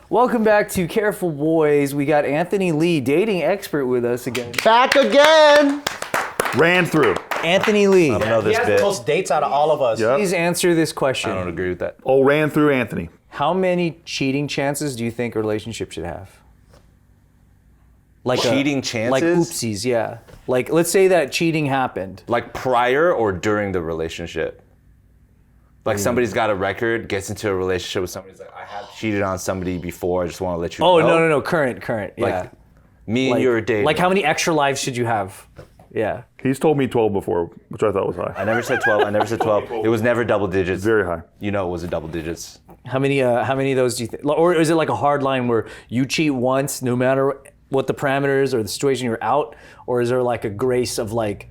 Welcome back to Careful Boys. We got Anthony Lee, dating expert, with us again. Back again. Ran through. Anthony Lee. I don't know this He has bit. the most dates out of all of us. Yep. Please answer this question. I don't agree with that. Oh, ran through Anthony. How many cheating chances do you think a relationship should have? Like Cheating chances? Like oopsies, yeah. Like, let's say that cheating happened. Like prior or during the relationship? Like somebody's got a record, gets into a relationship with somebody, like, I have cheated on somebody before, I just want to let you know. Oh, no. Current, yeah. Like, me and you are dating. Like, how many extra lives should you have? Yeah. He's told me 12 before, which I thought was high. I never said 12. It was never double digits. Very high. You know it was a double digits. How many of those do you think? Or is it like a hard line where you cheat once, no matter what the parameters or the situation, you're out? Or is there like a grace of like,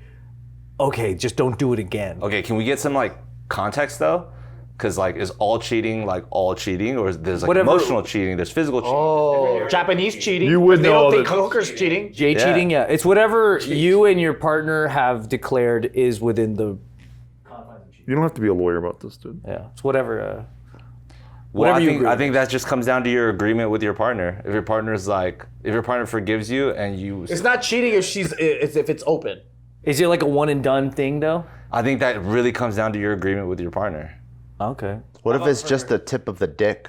okay, just don't do it again? Okay, can we get some like context though? Because like, is all cheating like all cheating, or is there's like emotional cheating, there's physical cheating? Oh, Japanese cheating. You would They know don't think that- hookers cheating. Cheating, yeah. It's whatever you and your partner have declared is within the, You don't have to be a lawyer about this, dude. yeah, it's whatever. Well, whatever you agree I think that just comes down to your agreement with your partner. If your partner forgives you and you, It's not cheating if it's open. Is it like a one and done thing though? I think that really comes down to your agreement with your partner. Okay. What if it's just the tip of the dick,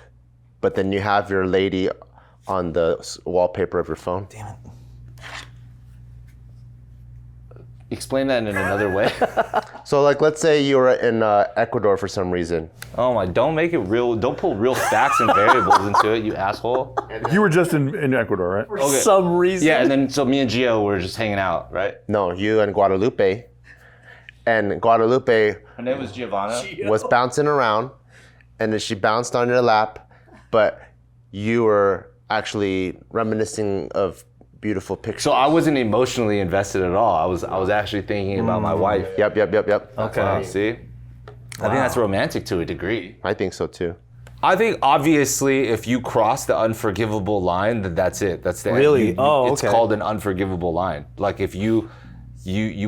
but then you have your lady on the wallpaper of your phone? Damn it. Explain that in another way. So like, let's say you were in Ecuador for some reason. Oh my, don't make it real, don't pull real facts and variables into it, you asshole. You were just in Ecuador, right? For some reason. Yeah, and then so me and Gio were just hanging out, right? No, you and Guadalupe. And Guadalupe Her name was Giovanna. was bouncing around, and then she bounced on your lap, but you were actually reminiscing of beautiful pictures. So I wasn't emotionally invested at all. I was actually thinking about my wife. Yep. Okay. See? I think that's romantic to a degree. I think so too. I think obviously if you cross the unforgivable line, then that's it. That's the Really? end. It's Okay. called an unforgivable line. Like if you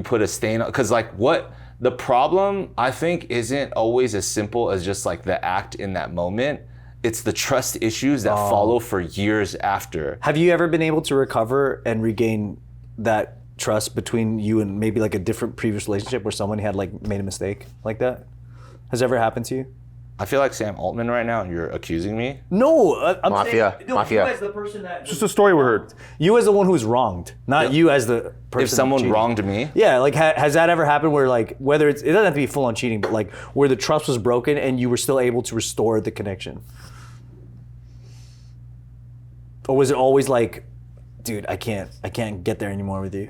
put a stain on, because like what the problem I think isn't always as simple as just like the act in that moment. It's the trust issues that follow for years after. Have you ever been able to recover and regain that trust between you and maybe like a different previous relationship where someone had like made a mistake like that? Has it ever happened to you? I feel like Sam Altman right now, and you're accusing me. No, I'm Mafia, saying, no, mafia. You as the person that Just a story we heard. you as the one who was wronged, not you as the person. If someone cheating. wronged me, Yeah, like has that ever happened where like whether it doesn't have to be full on cheating, but like where the trust was broken and you were still able to restore the connection? Or was it always like, dude, I can't get there anymore with you?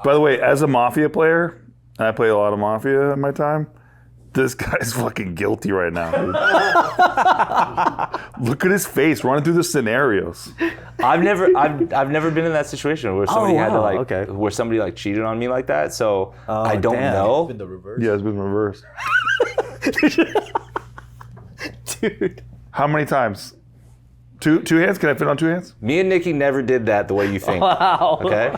By the way, as a Mafia player, and I play a lot of Mafia in my time, this guy's fucking guilty right now, dude. Look at his face running through the scenarios. I've never been in that situation where somebody had to wow, like okay. where somebody like cheated on me like that. So I don't damn. know. The reverse. Yeah, it's been reversed. Dude. How many times? Two hands? Can I fit on two hands? Me and Nikki never did that the way you think. Wow. Okay?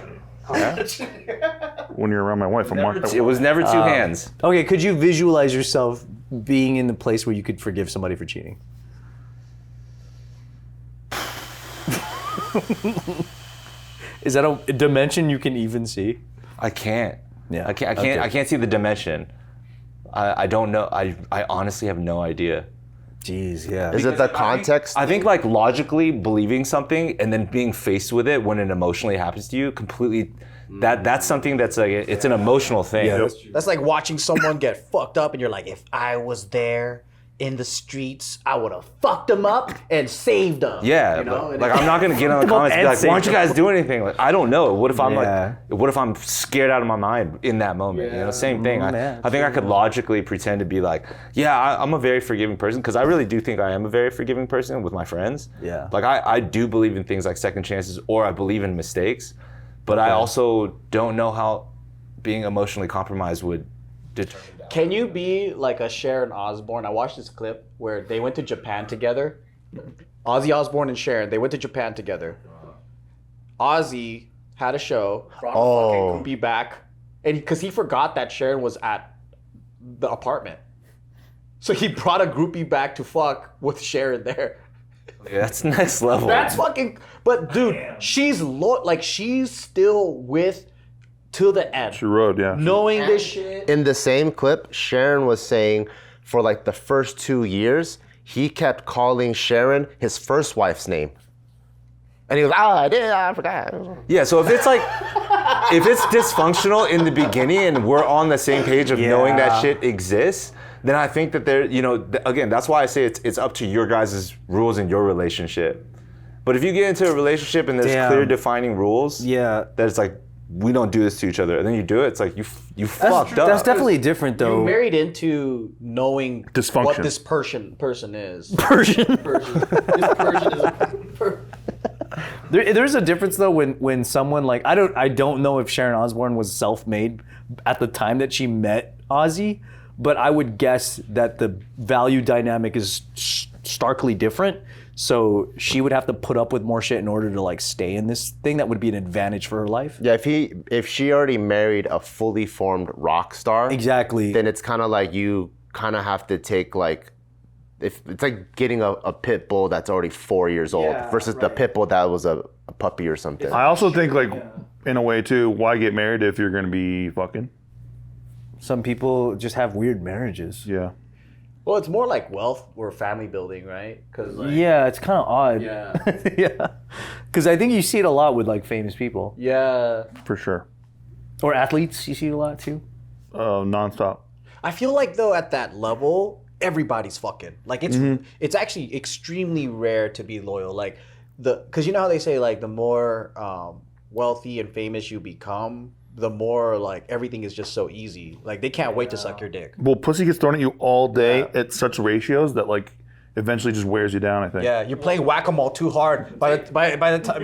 When you're around my wife, I'm like, It was never two hands. Okay, could you visualize yourself being in the place where you could forgive somebody for cheating? Is that a dimension you can even see? I can't. Yeah. I can't. Okay. I can't see the dimension. I don't know. I honestly have no idea. Jeez, yeah. Is it the context? I think like logically believing something and then being faced with it when it emotionally happens to you completely. That's something that's like it's an emotional thing. Yeah, That's like watching someone get fucked up and you're like, if I was there in the streets, I would have fucked them up and saved them. Yeah, You know? like I'm not gonna get on the comments and be like, why don't you guys do anything? Like I don't know. What if I'm Yeah. like, what if I'm scared out of my mind in that moment? You know, same thing. man, I think I could logically pretend to be like, yeah, I'm a very forgiving person because I really do think I am a very forgiving person with my friends. Yeah. Like I do believe in things like second chances or I believe in mistakes, but I also don't know how being emotionally compromised would determine that. Can you be like a Sharon Osbourne? I watched this clip where they went to Japan together. Ozzy Osbourne and Sharon, they went to Japan together. Ozzy had a show, brought a fucking groupie back, and because he forgot that Sharon was at the apartment. So he brought a groupie back to fuck with Sharon there. Yeah, that's next level. That's fucking. But dude, she's she's still with to the end. She rode, yeah. Knowing this shit. In the same clip, Sharon was saying for like the first 2 years, he kept calling Sharon his first wife's name. And he was, I forgot. Yeah, so if it's like, if it's dysfunctional in the beginning and we're on the same page of knowing that shit exists, then I think that there, again, that's why I say it's up to your guys' rules in your relationship. But if you get into a relationship and there's clear defining rules, that it's like, we don't do this to each other, and then you do it, it's like you fucked up. That's definitely different though. You married into knowing Dysfunction. what this person is. Persian. This Persian is a There's a difference though when someone like I don't know if Sharon Osbourne was self-made at the time that she met Ozzy, but I would guess that the value dynamic is starkly different. So she would have to put up with more shit in order to like stay in this thing that would be an advantage for her life. Yeah, if she already married a fully formed rock star, Exactly. then it's kind of like you kind of have to take like, if it's like getting a pit bull that's already 4 years old versus the pit bull that was a puppy or something. I also think, like, in a way, too, why get married if you're going to be fucking? Some people just have weird marriages. Yeah. Well, it's more like wealth or family building, right? Because Yeah, it's kind of odd. Yeah. Yeah. Because I think you see it a lot with like famous people Yeah. For sure. or athletes. You see it a lot too. Nonstop. I feel like though at that level, everybody's fucking. Like it's actually extremely rare to be loyal. Like because you know how they say like the more wealthy and famous you become, the more like everything is just so easy. Like they can't wait to suck your dick. Well, pussy gets thrown at you all day at such ratios that, like, eventually just wears you down, I think. Yeah, you're playing whack-a-mole too hard. By the time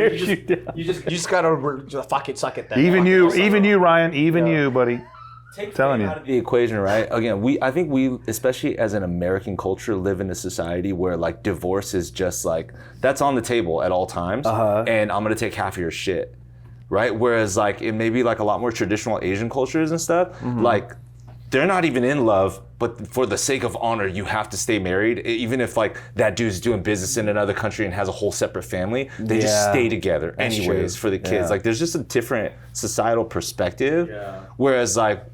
you just gotta fuck it, suck it. Then Even you, Ryan, you, buddy. Telling you. Out of the equation, right? Again, I think we, especially as an American culture, live in a society where like divorce is just like that's on the table at all times, and I'm gonna take half of your shit, right? Whereas like it may be like a lot more traditional Asian cultures and stuff, like they're not even in love, but for the sake of honor, you have to stay married, even if like that dude's doing business in another country and has a whole separate family. They just stay together anyways for the kids. Like there's just a different societal perspective. Whereas like,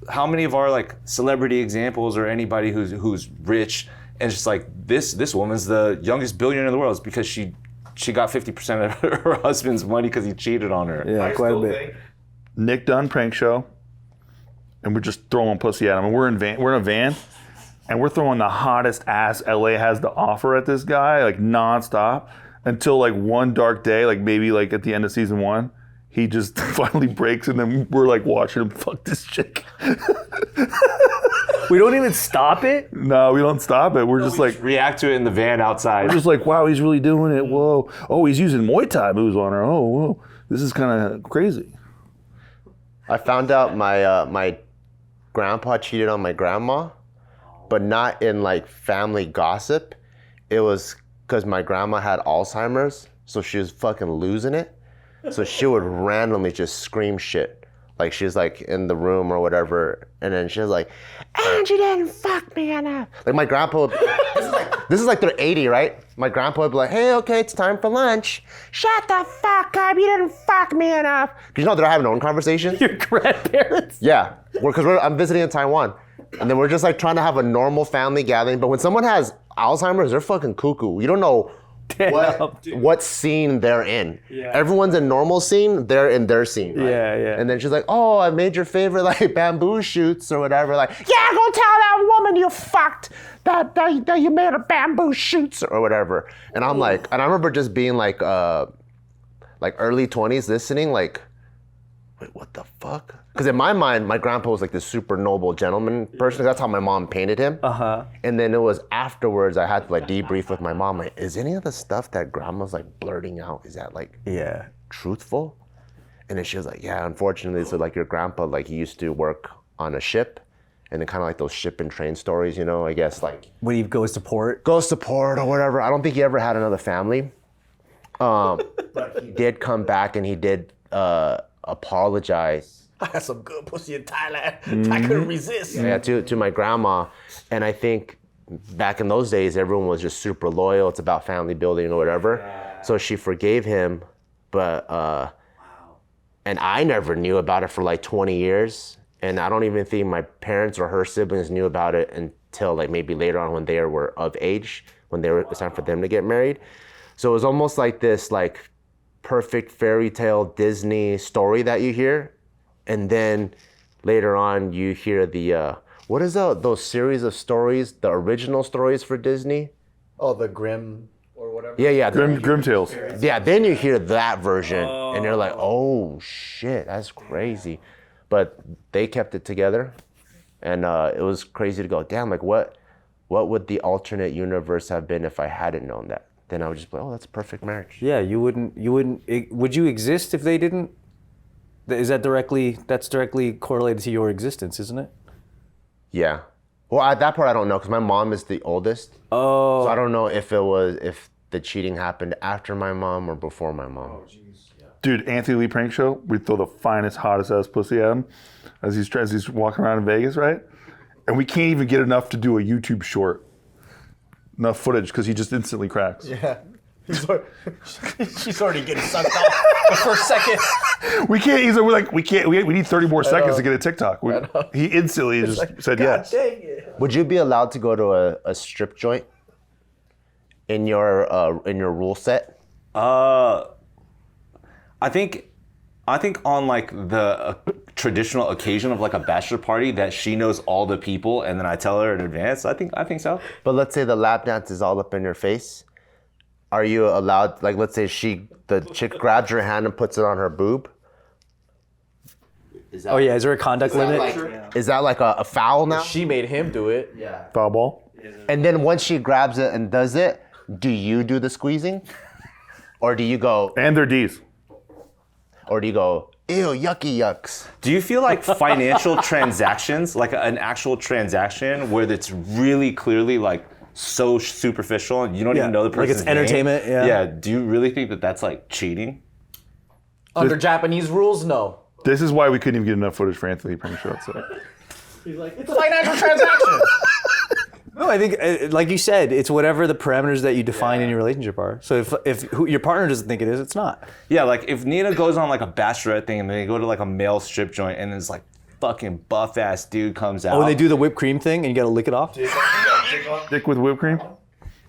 how many of our like celebrity examples or anybody who's rich and just like this woman's the youngest billionaire in the world is because she got 50% of her husband's money because he cheated on her. Yeah, quite a bit. Nick Dunn prank show, and we're just throwing pussy at him. And we're in a van, and we're throwing the hottest ass LA has to offer at this guy, like nonstop, until like one dark day, like maybe like at the end of season 1, he just finally breaks, and then we're like watching him fuck this chick. We don't even stop it. No, we don't stop it. We're just like React to it in the van outside. just like, wow, he's really doing it. Whoa. Oh, he's using Muay Thai moves on her. Oh, whoa. This is kind of crazy. I found out my grandpa cheated on my grandma, but not in like family gossip. It was because my grandma had Alzheimer's, so she was fucking losing it. So she would randomly just scream shit. Like she was like in the room or whatever, and then she was like, "And you didn't fuck me enough." Like my grandpa, this is like they're 80, right? My grandpa would be like, "Hey, okay, it's time for lunch. Shut the fuck up, you didn't fuck me enough." Cause you know they're having their own conversations. Your grandparents. Yeah, because I'm visiting in Taiwan, and then we're just like trying to have a normal family gathering. But when someone has Alzheimer's, they're fucking cuckoo. You don't know what scene they're in. Yeah. Everyone's in normal scene, they're in their scene. Right? Yeah. And then she's like, "Oh, I made your favorite like bamboo shoots or whatever." Like, "Yeah, go tell that woman you fucked that you made a bamboo shoots or whatever." And I'm like, and I remember just being like early 20s, listening like, wait, what the fuck? Because in my mind, my grandpa was like this super noble gentleman person. That's how my mom painted him. And then it was afterwards I had to like debrief with my mom. Like, is any of the stuff that grandma's like blurting out, is that like truthful? And then she was like, yeah, unfortunately. So like your grandpa, like he used to work on a ship, and then kind of like those ship and train stories, you know, I guess like. When he goes to port. Goes to port or whatever. I don't think he ever had another family. But he did come back and he did apologize. I had some good pussy in Thailand. I couldn't resist. Yeah, to my grandma. And I think back in those days, everyone was just super loyal. It's about family building or whatever. So she forgave him, but and I never knew about it for like 20 years. And I don't even think my parents or her siblings knew about it until like maybe later on when they were of age, when it's time for them to get married. So it was almost like this like perfect fairy tale Disney story that you hear. And then later on you hear the, what is those series of stories, the original stories for Disney? Oh, the Grimm or whatever. Yeah. Grim Tales. Yeah, then you hear that version and you're like, oh shit, that's crazy. But they kept it together, and it was crazy to go, damn, like what would the alternate universe have been if I hadn't known that? Then I would just be like, oh, that's a perfect marriage. Yeah, would you exist if they didn't? That's directly correlated to your existence, isn't it? Yeah. Well, at that part, I don't know, because my mom is the oldest. Oh. So I don't know if the cheating happened after my mom or before my mom. Dude, Anthony Lee prank show, we'd throw the finest, hottest ass pussy at him as he's walking around in Vegas, right? And we can't even get enough to do a YouTube short. Enough footage, because he just instantly cracks. Yeah. She's already getting sucked off the first second. We can't, we need 30 more seconds to get a TikTok. He instantly just said yes. Dang it. Would you be allowed to go to a strip joint in your rule set? I think on like the traditional occasion of like a bachelor party that she knows all the people and then I tell her in advance. I think so. But let's say the lap dance is all up in your face. Are you allowed, like let's say the chick grabs your hand and puts it on her boob? Is there a conduct limit? Is that like a foul now? She made him do it. Yeah. Foul ball. And then once she grabs it and does it, do you do the squeezing? Or do you go, And their D's. ew, yucky yucks? Do you feel like financial transactions, like an actual transaction where it's really clearly like so superficial and you don't even know the like person's it's entertainment, name? yeah. Do you really think that that's like cheating? Under Japanese rules, no. This is why we couldn't even get enough footage for Anthony prank show. So. He's like, it's a financial transaction. No, I think, like you said, it's whatever the parameters that you define in your relationship are. So if your partner doesn't think it is, it's not. Yeah, like if Nina goes on like a bachelorette thing and then they go to like a male strip joint and this like fucking buff ass dude comes out. Oh, and they do the whipped cream thing and you gotta lick it off? Dick with whipped cream?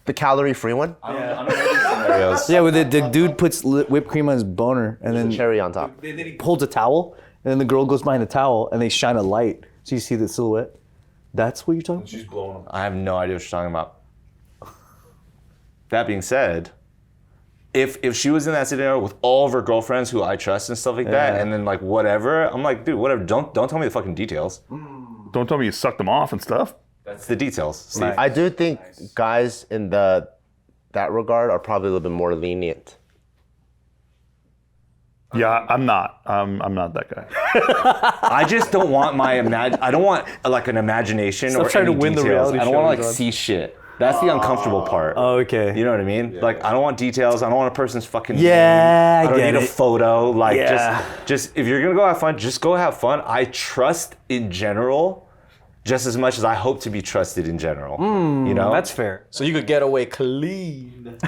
The calorie-free one? I don't know these scenarios. Yeah, where the dude puts whipped cream on his boner and then Cherry on top. then he holds a towel and then the girl goes behind the towel and they shine a light so you see the silhouette. That's what you're talking about? I have no idea what you're talking about. That being said, if she was in that scenario with all of her girlfriends who I trust and stuff like that, and then like whatever, I'm like, dude, whatever. Don't tell me the fucking details. Don't tell me you sucked them off and stuff. That's the details, Steve. I do think guys in that regard are probably a little bit more lenient. Yeah, I'm not. I'm not that guy. I just don't want I don't want like an imagination Stop or trying any to win the details. reality I don't want to like shows on. see shit. That's the uncomfortable part. Oh, okay. You know what I mean? Like I don't want details. I don't want a person's fucking Yeah, name. I don't get need a it. photo. Like Yeah. just if you're gonna go have fun, just go have fun. I trust in general just as much as I hope to be trusted in general. You know? That's fair. So you could get away clean.